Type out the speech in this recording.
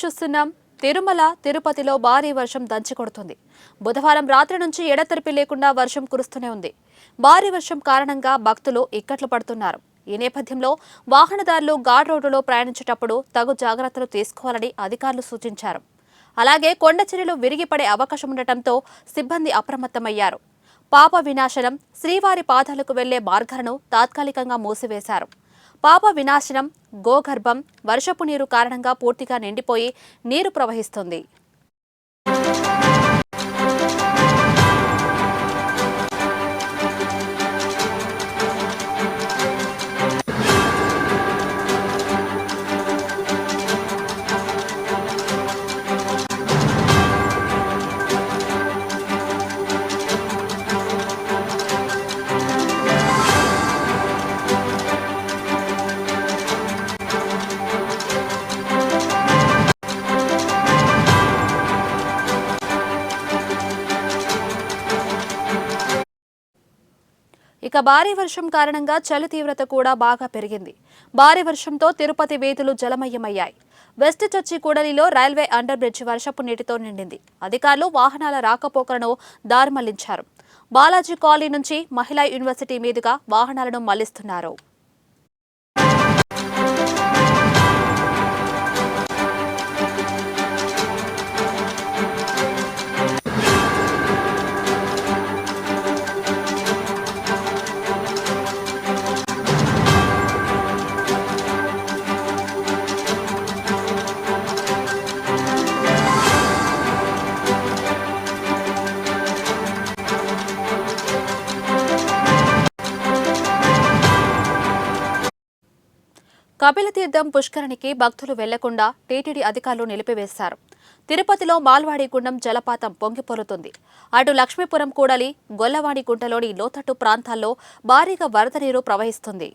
చూస్తున్నాం. తిరుమల, తిరుపతిలో భారీ వర్షం దంచికొడుతుంది. బుధవారం రాత్రి నుంచి ఎడతెరిపి లేకుండా వర్షం కురుస్తూనే ఉంది. భారీ వర్షం కారణంగా భక్తులు ఇక్కట్లు పడుతున్నారు. ఈ నేపథ్యంలో వాహనదారులు ఘాట్ రోడ్డులో ప్రయాణించేటప్పుడు తగు జాగ్రత్తలు తీసుకోవాలని అధికారులు సూచించారు. అలాగే కొండ చర్యలు విరిగిపడే అవకాశం ఉండటంతో సిబ్బంది అప్రమత్తమయ్యారు. పాప వినాశనం, శ్రీవారి పాదాలకు వెళ్లే మార్గాలను తాత్కాలికంగా మూసివేశారు. పాప వినాశనం, గోగర్భం వర్షపు నీరు కారణంగా పూర్తిగా నిండిపోయి నీరు ప్రవహిస్తుంది. ఇక భారీ వర్షం కారణంగా చలి తీవ్రత కూడా బాగా పెరిగింది. భారీ వర్షంతో తిరుపతి వీధులు జలమయమయ్యాయి. వెస్ట్ చర్చి కూడలిలో రైల్వే అండర్ బ్రిడ్జ్ వర్షపు నీటితో నిండింది. అధికారులు వాహనాల రాకపోకలను దారిమళ్లించారు. బాలాజీ కాలనీ నుంచి మహిళా యూనివర్సిటీ మీదుగా వాహనాలను మళ్లిస్తున్నారు. కపిలతీర్థం పుష్కరిణికి భక్తులు వెళ్లకుండా టీటీడీ అధికారులు నిలిపివేశారు. తిరుపతిలో మాల్వాడిగుండం జలపాతం పొంగిపొరుతుంది. అటు లక్ష్మీపురం కూడలి, గొల్లవాడిగుంటలోని లోతట్టు ప్రాంతాల్లో భారీగా వరద నీరు ప్రవహిస్తుంది.